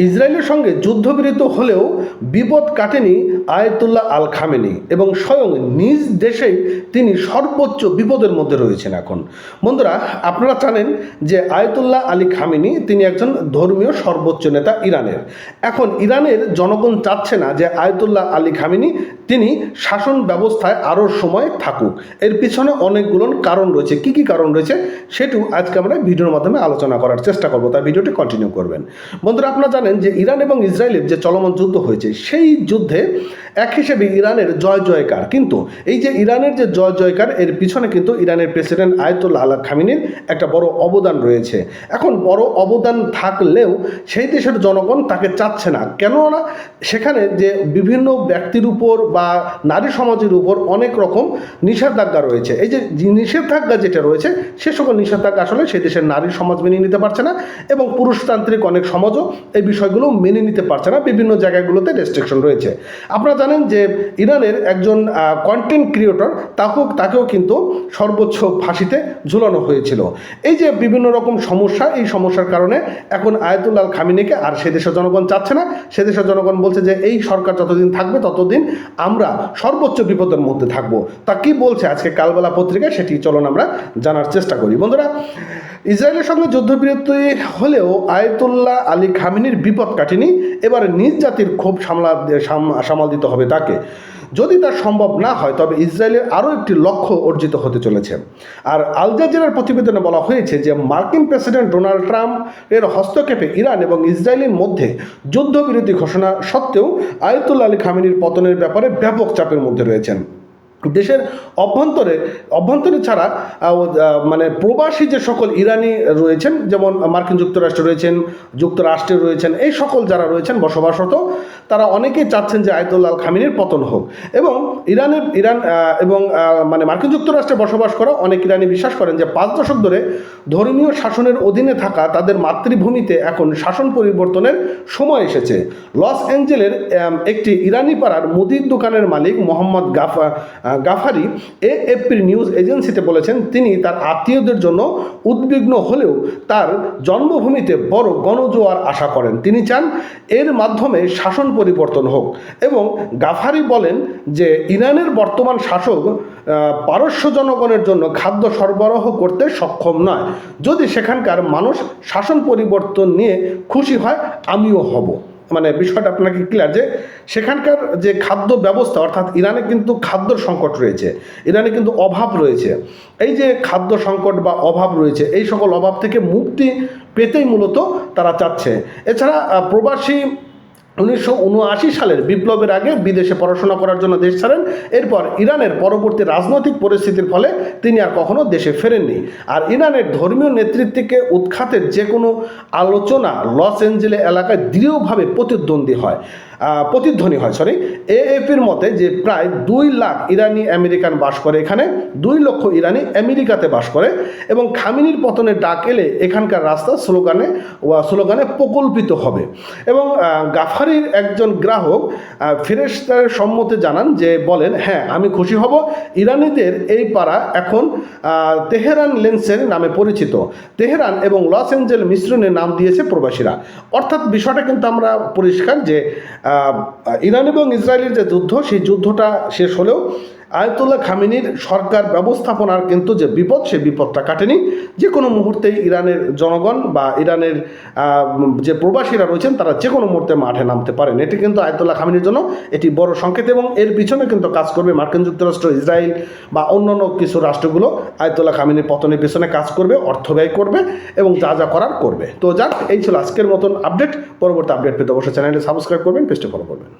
ইসরায়েলের সঙ্গে যুদ্ধবিরতি হলেও বিপদ কাটেনি আয়াতুল্লাহ আল খামেনি এবং স্বয়ং নিজ দেশেই তিনি সর্বোচ্চ বিপদের মধ্যে রয়েছেন এখন। বন্ধুরা, আপনারা জানেন যে আয়াতুল্লাহ আলী খামেনি তিনি একজন ধর্মীয় সর্বোচ্চ নেতা ইরানের। এখন ইরানের জনগণ চাচ্ছে না যে আয়াতুল্লাহ আলী খামেনি তিনি শাসন ব্যবস্থায় আরও সময় থাকুক। এর পিছনে অনেকগুলো কারণ রয়েছে। কি কি কারণ রয়েছে সেটু আজকে আমরা ভিডিওর মাধ্যমে আলোচনা করার চেষ্টা করব, তাই ভিডিওটি কন্টিনিউ করবেন। বন্ধুরা, আপনারা জানেন যে ইরান এবং ইসরায়েলের যে চলমান যুদ্ধ হয়েছে সেই যুদ্ধে এক হিসেবে ইরানের জয় জয়কার, কিন্তু এই যে ইরানের যে জয় জয়কার এর পিছনে কিন্তু ইরানের প্রেসিডেন্ট আয়াতুল্লাহ আল খামেনির একটা বড় অবদান রয়েছে। এখন বড় অবদান থাকলেও সেই দেশের জনগণ তাকে চাচ্ছে না। কেননা সেখানে যে বিভিন্ন ব্যক্তির উপর বা নারী সমাজের উপর অনেক রকম নিষেধাজ্ঞা রয়েছে। এই যে নিষেধাজ্ঞা যেটা রয়েছে সে সকল নিষেধাজ্ঞা আসলে সেই দেশের নারী সমাজ মেনে নিতে পারছে না এবং পুরুষতান্ত্রিক অনেক সমাজও এই বিষয়গুলো মেনে নিতে পারছে না। বিভিন্ন জায়গাগুলোতে রেস্ট্রিকশন রয়েছে। আপনারা জানেন যে ইরানের একজন কন্টেন্ট ক্রিয়েটর তাকেও কিন্তু সর্বোচ্চ ফাঁসিতে ঝুলানো হয়েছিল। এই যে বিভিন্ন রকম সমস্যা, এই সমস্যার কারণে এখন আয়াতুল্লাহ আল খামেনিকে আর সে দেশের জনগণ চাচ্ছে না। সে দেশের জনগণ বলছে যে এই সরকার যতদিন থাকবে ততদিন আমরা সর্বোচ্চ বিপদের মধ্যে থাকবো। তা কি বলছে আজকে কালবেলা পত্রিকায় সেটি চলুন আমরা জানার চেষ্টা করি। বন্ধুরা, ইসরায়েলের সঙ্গে যুদ্ধবিরতি হলেও আয়াতুল্লাহ আলী খামেনির বিপদ কাটেনি। এবার নিজ জাতির ক্ষোভ সামাল দিতে হবে তাকে। যদি তা সম্ভব না হয় তবে ইসরায়েলের আরও একটি লক্ষ্য অর্জিত হতে চলেছে। আর আল জাজিরার প্রতিবেদনে বলা হয়েছে যে মার্কিন প্রেসিডেন্ট ডোনাল্ড ট্রাম্পের হস্তক্ষেপে ইরান এবং ইসরায়েলের মধ্যে যুদ্ধবিরতি ঘোষণা সত্ত্বেও আয়াতুল্লাহ আলী খামেনির পতনের ব্যাপারে ব্যাপক চাপের মধ্যে রয়েছেন। দেশের অভ্যন্তরে ছাড়া মানে প্রবাসী যে সকল ইরানি রয়েছেন, যেমন মার্কিন যুক্তরাষ্ট্রে রয়েছেন, যুক্তরাষ্ট্রে রয়েছেন, এই সকল যারা রয়েছেন বসবাসরত, তারা অনেকেই চাচ্ছেন যে আয়াতুল্লাহ আল খামেনির পতন হোক। এবং ইরান এবং মানে মার্কিন যুক্তরাষ্ট্রে বসবাস করা অনেক ইরানি বিশ্বাস করেন যে 5 দশক ধরে ধর্মীয় শাসনের অধীনে থাকা তাদের মাতৃভূমিতে এখন শাসন পরিবর্তনের সময় এসেছে। লস অ্যাঞ্জেলের একটি ইরানি পাড়ার মুদির দোকানের মালিক মোহাম্মদ গাফারি এএফপি নিউজ এজেন্সিতে বলেছেন তিনি তার আত্মীয়দের জন্য উদ্বিগ্ন হলেও তার জন্মভূমিতে বড় গণজোয়ার আশা করেন। তিনি চান এর মাধ্যমে শাসন পরিবর্তন হোক। এবং গাফারি বলেন যে ইরানের বর্তমান শাসক পারস্য জনগণের জন্য খাদ্য সরবরাহ করতে সক্ষম নয়। যদি সেখানকার মানুষ শাসন পরিবর্তন নিয়ে খুশি হয় আমিও হব। মানে বিষয়টা আপনাকে ক্লিয়ার যে সেখানকার যে খাদ্য ব্যবস্থা, অর্থাৎ ইরানে কিন্তু খাদ্য সংকট রয়েছে, ইরানে কিন্তু অভাব রয়েছে। এই যে খাদ্য সংকট বা অভাব রয়েছে, এই সকল অভাব থেকে মুক্তি পেতেই মূলত তারা চাচ্ছে। এছাড়া প্রবাসী 1979 সালের বিপ্লবের আগে বিদেশে পড়াশোনা করার জন্য দেশ ছাড়েন। এরপর ইরানের পরবর্তী রাজনৈতিক পরিস্থিতির ফলে তিনি আর কখনো দেশে ফেরেননি। আর ইরানের ধর্মীয় নেতৃত্বকে উৎখাতের যে কোনো আলোচনা লস অ্যাঞ্জেলে এলাকায় দৃঢ়ভাবে প্রতিধ্বনি হয়। এএপির মতে যে প্রায় 2 লাখ ইরানি আমেরিকান বাস করে এখানে, 2 লক্ষ ইরানি আমেরিকাতে বাস করে। এবং খামেনির পতনের ডাক এলে এখানকার রাস্তা স্লোগানে প্রকল্পিত হবে। এবং গাফারির একজন গ্রাহক ফেরেশতার সম্মতে জানান যে বলেন, হ্যাঁ আমি খুশি হব। ইরানিদের এই পাড়া এখন তেহরান লেন্সের নামে পরিচিত। তেহরান এবং লস অ্যাঞ্জেল মিশ্রণের নাম দিয়েছে প্রবাসীরা। অর্থাৎ বিষয়টা কিন্তু আমরা পরিষ্কার যে ইরান এবং ইসরায়েলের যে যুদ্ধ, সেই যুদ্ধটা শেষ হলেও আয়াতুল্লাহ খামেনির সরকার ব্যবস্থাপনার কিন্তু যে বিপদ, সেই বিপদটা কাটেনি। যে কোনো মুহূর্তেই ইরানের জনগণ বা ইরানের যে প্রবাসীরা রয়েছেন তারা যে কোনো মুহূর্তে মাঠে নামতে পারেন। এটি কিন্তু আয়াতুল্লাহ খামেনির জন্য এটি বড় সংকেত। এবং এর পিছনে কিন্তু কাজ করবে মার্কিন যুক্তরাষ্ট্র, ইসরায়েল বা অন্যান্য কিছু রাষ্ট্রগুলো আয়াতুল্লাহ খামেনির পতনের পিছনে কাজ করবে, অর্থ ব্যয় করবে এবং যা যা করার করবে। তো যাক, এই ছিল আজকের মতন আপডেট। পরবর্তী আপডেট পেতে অবশ্যই চ্যানেলটি সাবস্ক্রাইব করবেন, পেজটি ফলো করবেন।